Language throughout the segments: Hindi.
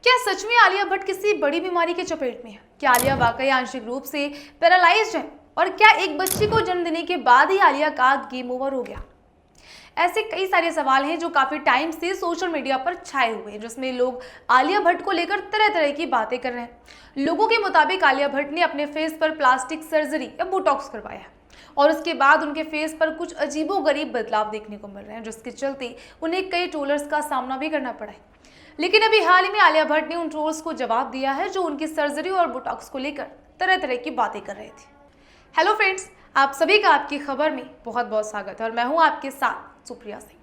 क्या सच में आलिया भट्ट किसी बड़ी बीमारी के चपेट में है? क्या आलिया वाकई आंशिक रूप से पैरालाइज्ड है? और क्या एक बच्ची को जन्म देने के बाद ही आलिया का गेम ओवर हो गया? ऐसे कई सारे सवाल हैं जो काफी टाइम से सोशल मीडिया पर छाए हुए हैं, जिसमें लोग आलिया भट्ट को लेकर तरह तरह की बातें कर रहे हैं। लोगों के मुताबिक आलिया भट्ट ने अपने फेस पर प्लास्टिक सर्जरी या बोटॉक्स करवाया है और उसके बाद उनके फेस पर कुछ अजीबोगरीब बदलाव देखने को मिल रहे हैं, जिसके चलते उन्हें कई ट्रोलर्स का सामना भी करना पड़ा है। लेकिन अभी हाल ही में आलिया भट्ट ने उन ट्रोल्स को जवाब दिया है जो उनकी सर्जरी और बोटॉक्स को लेकर तरह तरह की बातें कर रहे थे। हेलो फ्रेंड्स, आप सभी का आपकी खबर में बहुत बहुत स्वागत है और मैं हूं आपके साथ सुप्रिया सिंह।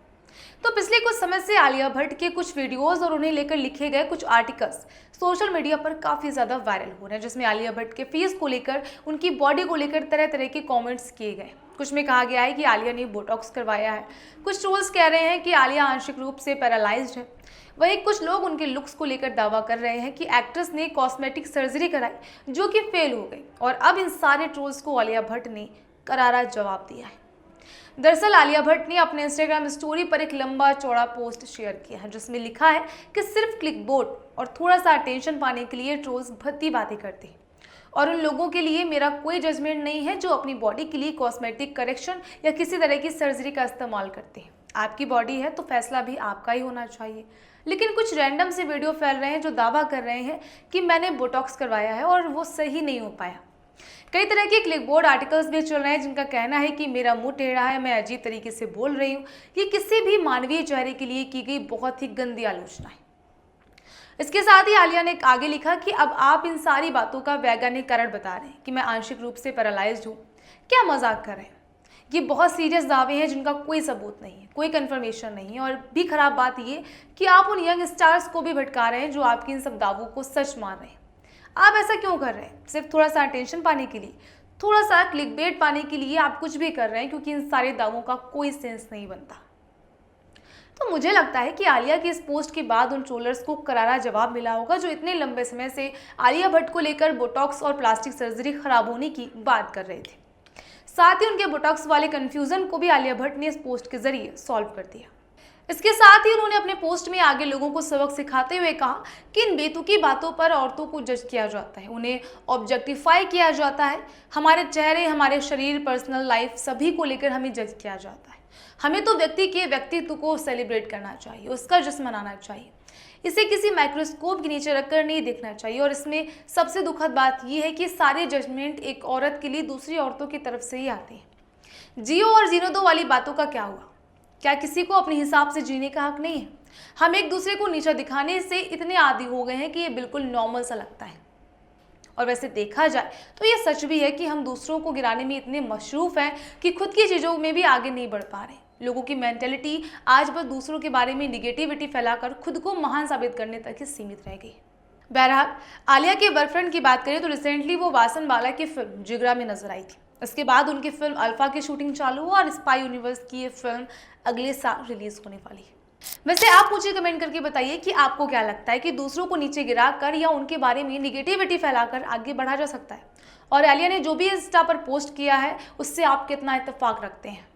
तो पिछले कुछ समय से आलिया भट्ट के कुछ वीडियोस और उन्हें लेकर लिखे गए कुछ आर्टिकल्स सोशल मीडिया पर काफी ज्यादा वायरल हो रहे हैं, जिसमें आलिया भट्ट के फेस को लेकर, उनकी बॉडी को लेकर तरह तरह के कमेंट्स किए गए। कुछ में कहा गया है कि आलिया ने बोटॉक्स करवाया है, कुछ ट्रोल्स कह रहे हैं कि आलिया आंशिक रूप से पैरालाइज्ड है। वहीं कुछ लोग उनके लुक्स को लेकर दावा कर रहे हैं कि एक्ट्रेस ने कॉस्मेटिक सर्जरी कराई जो कि फेल हो गई, और अब इन सारे ट्रोल्स को आलिया भट्ट ने करारा जवाब दिया है। दरअसल आलिया भट्ट ने अपने इंस्टाग्राम स्टोरी पर एक लंबा चौड़ा पोस्ट शेयर किया है, जिसमें लिखा है कि सिर्फ क्लिकबोर्ड और थोड़ा सा अटेंशन पाने के लिए ट्रोल्स भद्दी बातें करते हैं, और उन लोगों के लिए मेरा कोई जजमेंट नहीं है जो अपनी बॉडी के लिए कॉस्मेटिक करेक्शन या किसी तरह की सर्जरी का इस्तेमाल करते हैं। आपकी बॉडी है तो फैसला भी आपका ही होना चाहिए। लेकिन कुछ रैंडम से वीडियो फैल रहे हैं जो दावा कर रहे हैं कि मैंने बोटॉक्स करवाया है और वो सही नहीं हो पाया। कई तरह के क्लिकबोर्ड आर्टिकल्स भी चल रहे हैं जिनका कहना है कि मेरा मुंह टेढ़ा है, मैं अजीब तरीके से बोल रही हूँ। ये किसी भी मानवीय चेहरे के लिए की गई बहुत ही गंदी आलोचना है। इसके साथ ही आलिया ने आगे लिखा कि अब आप इन सारी बातों का वैज्ञानिक कारण बता रहे हैं कि मैं आंशिक रूप से पैरालाइज्ड हूँ। क्या मजाक कर रहे हैं? ये बहुत सीरियस दावे हैं जिनका कोई सबूत नहीं है, कोई कंफर्मेशन नहीं है। और भी खराब बात ये कि आप उन यंग स्टार्स को भी भटका रहे हैं जो आपके इन सब दावों को सच मान रहे हैं। आप ऐसा क्यों कर रहे हैं? सिर्फ थोड़ा सा अटेंशन पाने के लिए, थोड़ा सा क्लिकबेट पाने के लिए आप कुछ भी कर रहे हैं, क्योंकि इन सारे दावों का कोई सेंस नहीं बनता। तो मुझे लगता है कि आलिया की इस पोस्ट के बाद उन ट्रोलर्स को करारा जवाब मिला होगा जो इतने लंबे समय से आलिया भट्ट को लेकर बोटॉक्स और प्लास्टिक सर्जरी खराब होने की बात कर रहे थे। साथ ही उनके बोटॉक्स वाले कंफ्यूजन को भी आलिया भट्ट ने इस पोस्ट के जरिए सॉल्व कर दिया। इसके साथ ही उन्होंने अपने पोस्ट में आगे लोगों को सबक सिखाते हुए कहा कि इन बेतुकी बातों पर औरतों को जज किया जाता है, उन्हें ऑब्जेक्टिफाई किया जाता है। हमारे चेहरे, हमारे शरीर, पर्सनल लाइफ सभी को लेकर हमें जज किया जाता है। हमें तो व्यक्ति के व्यक्तित्व को सेलिब्रेट करना चाहिए, उसका जश्न मनाना चाहिए, इसे किसी माइक्रोस्कोप के नीचे रखकर नहीं देखना चाहिए। और इसमें सबसे दुखद बात यह है कि सारे जजमेंट एक औरत के लिए दूसरी औरतों की तरफ से ही आते हैं। जियो और जीरो दो वाली बातों का क्या हुआ? क्या किसी को अपने हिसाब से जीने का हक नहीं है? हम एक दूसरे को नीचा दिखाने से इतने आदी हो गए हैं कि ये बिल्कुल नॉर्मल सा लगता है। और वैसे देखा जाए तो ये सच भी है कि हम दूसरों को गिराने में इतने मशरूफ हैं कि खुद की चीज़ों में भी आगे नहीं बढ़ पा रहे। लोगों की मेंटेलिटी आज बस दूसरों के बारे में निगेटिविटी फैलाकर खुद को महान साबित करने तक ही सीमित रह गई। बहरहाल, आलिया के बॉयफ्रेंड की बात करें तो रिसेंटली वो वासन बाला की फिल्म जिगरा में नजर आई थी। इसके बाद उनकी फिल्म अल्फा की शूटिंग चालू हुआ और स्पाई यूनिवर्स की ये फिल्म अगले साल रिलीज होने वाली है। वैसे आप मुझे कमेंट करके बताइए कि आपको क्या लगता है कि दूसरों को नीचे गिराकर या उनके बारे में निगेटिविटी फैलाकर आगे बढ़ा जा सकता है? और आलिया ने जो भी इंस्टा पर पोस्ट किया है उससे आप कितना इत्तेफाक रखते हैं?